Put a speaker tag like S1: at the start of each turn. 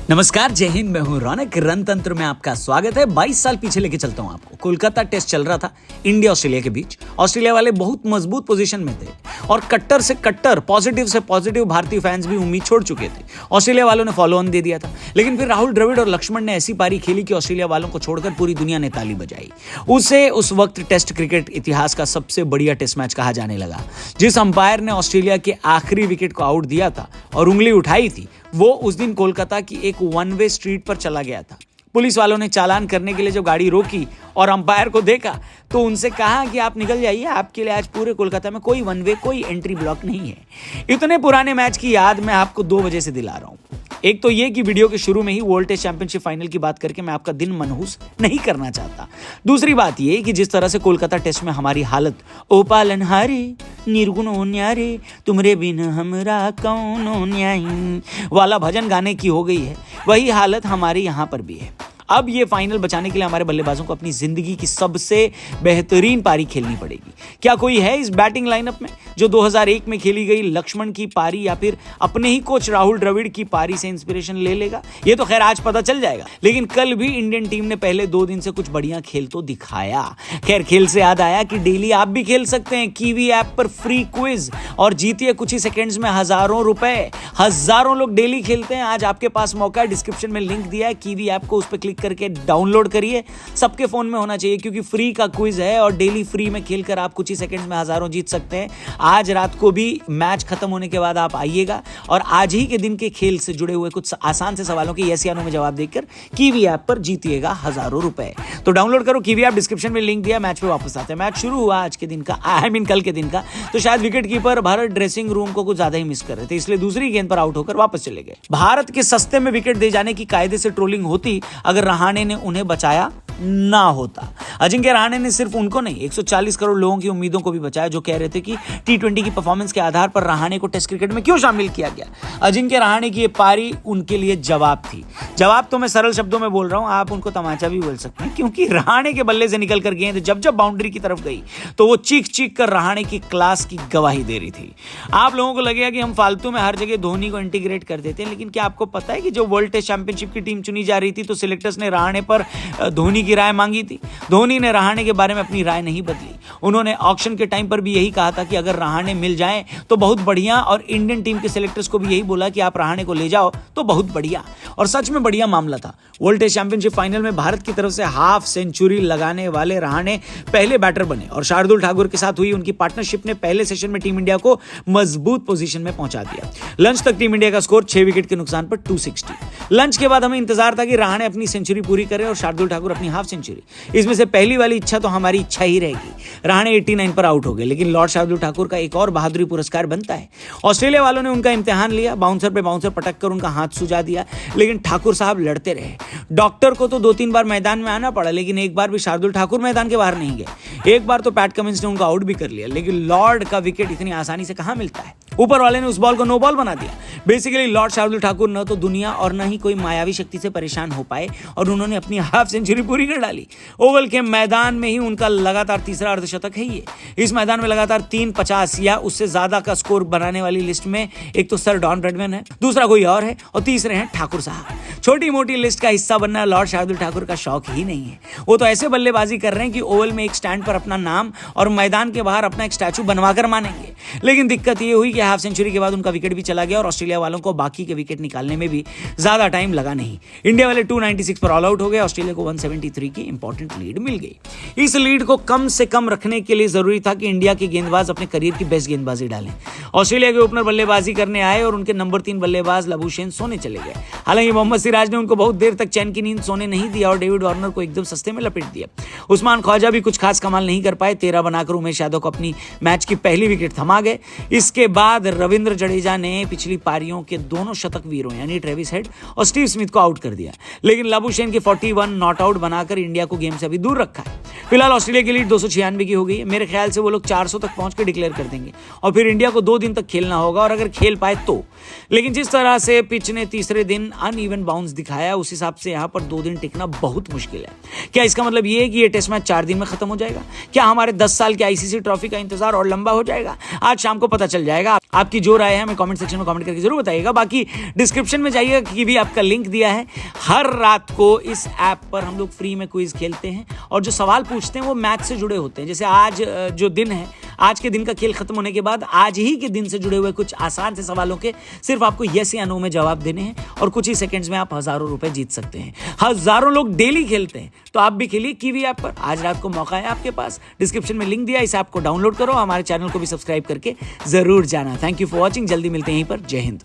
S1: नमस्कार, जय हिंद। मैं हूं रौनक। रणतंत्र में आपका स्वागत है। 22 साल पीछे लेके चलता हूं आपको। कोलकाता टेस्ट चल रहा था इंडिया ऑस्ट्रेलिया के बीच। ऑस्ट्रेलिया वाले बहुत मजबूत पोजीशन में थे और कट्टर से कट्टर, पॉजिटिव से पॉजिटिव भारतीय फैंस भी उम्मीद छोड़ चुके थे। ऑस्ट्रेलिया वालों ने फॉलो ऑन दे दिया था, लेकिन फिर राहुल द्रविड़ और लक्ष्मण ने ऐसी पारी खेली कि ऑस्ट्रेलिया वालों को छोड़कर पूरी दुनिया ने ताली बजाई। उसे उस वक्त टेस्ट क्रिकेट इतिहास का सबसे बढ़िया टेस्ट मैच कहा जाने लगा। जिस अंपायर ने ऑस्ट्रेलिया के आखिरी विकेट को आउट दिया था और उंगली उठाई थी, वो उस दिन कोलकाता की एक वन वे स्ट्रीट पर चला गया था। पुलिस वालों ने चालान करने के लिए जब गाड़ी रोकी और अंपायर को देखा तो उनसे कहा कि आप निकल जाइए, आपके लिए आज पूरे कोलकाता में कोई वन वे, कोई एंट्री ब्लॉक नहीं है। इतने पुराने मैच की याद मैं आपको 2 वजह से दिला रहा हूं। एक तो ये कि वीडियो के शुरू में ही वर्ल्ड टेस्ट चैंपियनशिप फाइनल की बात करके मैं आपका दिन मनहूस नहीं करना चाहता। दूसरी बात ये कि जिस तरह से कोलकाता टेस्ट में हमारी हालत ओ पालनहारे निर्गुणो न्यारे तुमरे बिन हमरा कौनो न्याई वाला भजन गाने की हो गई है, वही हालत हमारे यहाँ पर भी है। अब ये फाइनल बचाने के लिए हमारे बल्लेबाजों को अपनी जिंदगी की सबसे बेहतरीन पारी खेलनी पड़ेगी। क्या कोई है इस बैटिंग लाइनअप में जो 2001 में खेली गई लक्ष्मण की पारी या फिर अपने ही कोच राहुल द्रविड़ की पारी से इंस्पिरेशन ले लेगा? ये तो खैर आज पता चल जाएगा, लेकिन कल भी इंडियन टीम ने पहले 2 दिन से कुछ बढ़िया खेल तो दिखाया। खैर, खेल से याद आया कि डेली आप भी खेल सकते हैं कीवी ऐप पर फ्री क्विज और जीतिए कुछ ही सेकेंड्स में हजारों रुपए। हजारों लोग डेली खेलते हैं। आज आपके पास मौका है। डिस्क्रिप्शन में लिंक दिया है कीवी ऐप को, उस पर क्लिक करके डाउनलोड करिए। सबके फोन में होना चाहिए क्योंकि फ्री का क्विज है और डेली फ्री में खेलकर आप कुछ ही सेकंड्स में हजारों जीत सकते हैं। आज रात को भी मैच खत्म होने के बाद आप आइएगा और आज ही के दिन के खेल से जुड़े हुए कुछ आसान से सवालों के यस या नो में जवाब देकर कीवी ऐप पर जीतिएगा हजारों रुपए। तो डाउनलोड करो कीवी ऐप, डिस्क्रिप्शन में लिंक दिया। मैच पे वापस आते हैं। मैच शुरू हुआ आज के दिन का, कल के दिन का, तो शायद wicket keeper Bharat dressing room को कुछ ज्यादा ही मिस कर रहे थे, इसलिए दूसरी गेंद पर आउट होकर वापस चले गए। भारत के सस्ते में विकेट दे जाने की कायदे से ट्रोलिंग होती अगर रहाणे ने उन्हें बचाया ना होता। अजिंक्य रहाणे ने सिर्फ उनको नहीं, 140 करोड़ लोगों की उम्मीदों को भी बचाया जो कह रहे थे कि T20 की परफॉर्मेंस के आधार पर रहाणे को टेस्ट क्रिकेट में क्यों शामिल किया गया। अजिंक्य रहाणे की ये पारी उनके लिए जवाब थी। जवाब तो मैं सरल शब्दों में बोल रहा हूं, आप उनको तमाचा भी बोल सकते हैं, क्योंकि रहाणे के बल्ले से निकल कर गेंद जब जब बाउंड्री की तरफ गई तो वो चीख चीख कर रहाणे की क्लास की गवाही दे रही थी। आप लोगों को लगेगा कि हम फालतू में हर जगह धोनी को इंटीग्रेट कर देते हैं, लेकिन क्या आपको पता है कि जो वर्ल्ड टेस्ट चैंपियनशिप की टीम चुनी जा रही थी तो सिलेक्टर्स ने रहाणे पर धोनी की राय मांगी थी। धोनी ने रहाणे के बारे में अपनी राय नहीं बदली। उन्होंने ऑक्शन के टाइम पर भी यही कहा था कि अगर रहाणे मिल जाएं तो बहुत बढ़िया, और इंडियन टीम के सिलेक्टर्स को भी यही बोला कि आप रहाणे को ले जाओ तो बहुत बढ़िया। और सच में बढ़िया मामला था। वर्ल्ड टेस्ट चैंपियनशिप फाइनल में भारत की तरफ से हाफ सेंचुरी लगाने वाले रहाणे पहले बैटर बने और शार्दुल ठाकुर के साथ हुई उनकी पार्टनरशिप ने पहले सेशन में टीम इंडिया को मजबूत पोजीशन में पहुंचा दिया। लंच तक टीम इंडिया का स्कोर 6 विकेट के नुकसान पर 260। लंच के बाद हमें इंतजार था कि रहाणे अपनी सेंचुरी पूरी करे और शार्दुल ठाकुर अपनी हाफ सेंचुरी। इसमें से पहली वाली इच्छा तो हमारी इच्छा ही रहेगी। रहाणे 89 पर आउट हो गए, लेकिन लॉर्ड शार्दुल ठाकुर का एक और बहादुरी पुरस्कार बनता है। ऑस्ट्रेलिया वालों ने उनका इम्तिहान लिया, बाउंसर पे बाउंसर पटक कर उनका हाथ सुझा दिया, लेकिन ठाकुर साहब लड़ते रहे। डॉक्टर को तो 2-3 बार मैदान में आना पड़ा, लेकिन एक बार भी शार्दुल ठाकुर मैदान के बाहर नहीं गए। एक बार तो पैट कमिंस ने उनका आउट भी कर लिया, लेकिन लॉर्ड का विकेट इतनी आसानी से कहां मिलता है। ऊपर वाले ने उस बॉल को नो बॉल बना दिया। बेसिकली लॉर्ड शार्दुल ठाकुर न तो दुनिया और न ही कोई मायावी शक्ति से परेशान हो पाए और उन्होंने अपनी हाफ सेंचुरी पूरी कर डाली। ओवल के मैदान में ही उनका लगातार तीसरा अर्धशतक है ये। इस मैदान में लगातार 350 या उससे ज्यादा का स्कोर बनाने वाली लिस्ट में एक तो सर डॉन ब्रैडमैन है, दूसरा कोई और है और तीसरे हैं ठाकुर साहब। छोटी मोटी लिस्ट का हिस्सा बनना लॉर्ड शार्दुल ठाकुर का शौक ही नहीं है। वो तो ऐसे बल्लेबाजी कर रहे हैं कि ओवल में एक स्टैंड पर अपना नाम और मैदान के बाहर अपना एक स्टैचू बनवाकर मानेंगे। लेकिन दिक्कत ये हुई कि हाफ सेंचुरी के बाद उनका विकेट भी चला गया और ऑस्ट्रेलिया वालों को बाकी के विकेट निकालने में भी ज्यादा टाइम लगा नहीं। इंडिया वाले 296 पर ऑल आउट हो गए। ऑस्ट्रेलिया को 173 की इंपॉर्टेंट लीड मिल गई। इस लीड को कम से कम रखने के लिए जरूरी था कि इंडिया के गेंदबाज अपने करियर की बेस्ट गेंदबाजी डालें। ऑस्ट्रेलिया के ओपनर बल्लेबाजी करने आए और उनके नंबर 3 बल्लेबाज लबुशेन सोने चले गए। हालांकि मोहम्मद सिराज ने उनको बहुत देर तक चैन की नींद सोने नहीं दिया और डेविड वार्नर को एकदम सस्ते में लपेट दिया। उस्मान ख्वाजा भी कुछ खास कमाल नहीं कर पाए। 13 बनाकर उमेश यादव को अपनी मैच की पहली विकेट थमा गए। इसके बाद रविंद्र जडेजा ने पिछली पारियों के दोनों शतक वीरों यानी ट्रेविस हेड और स्टीव स्मिथ को आउट कर दिया, लेकिन लबुशेन की 41 नॉट आउट बनाकर इंडिया को गेम से अभी दूर रखा है। फिलहाल ऑस्ट्रेलिया की लीड 296 की हो गई है। मेरे ख्याल से वो लोग 400 तक पहुंच के डिक्लेयर कर देंगे और फिर इंडिया को 2 दिन तक खेलना होगा, और अगर खेल पाए तो। लेकिन जिस तरह से पिच ने तीसरे दिन अनइवन बाउंस दिखाया, उस हिसाब से यहां पर 2 दिन टिकना बहुत मुश्किल है। क्या इसका मतलब ये है कि ये टेस्ट मैच 4 दिन में खत्म हो जाएगा? क्या हमारे 10 साल के आईसीसी ट्रॉफी का इंतजार और लंबा हो जाएगा? आज शाम को पता चल जाएगा। आपकी जो राय है हमें कमेंट सेक्शन में कमेंट करके जरूर बताइएगा। बाकी डिस्क्रिप्शन में जाइएगा कि भी आपका लिंक दिया है। हर रात को इस ऐप पर हम लोग फ्री में क्विज खेलते हैं और जो सवाल पूछते हैं वो मैथ से जुड़े होते हैं। जैसे आज जो दिन है, आज के दिन का खेल खत्म होने के बाद आज ही के दिन से जुड़े हुए कुछ आसान से सवालों के सिर्फ आपको यस या नो में जवाब देने हैं और कुछ ही सेकंड्स में आप हजारों रुपए जीत सकते हैं। हजारों लोग डेली खेलते हैं, तो आप भी खेलिए कीवी ऐप पर। आज रात को मौका है आपके पास, डिस्क्रिप्शन में लिंक दिया, इस ऐप को डाउनलोड करो, हमारे चैनल को भी सब्सक्राइब करके जरूर जाना। थैंक यू फॉर वॉचिंग, जल्दी मिलते हैं यहीं पर। जय हिंद।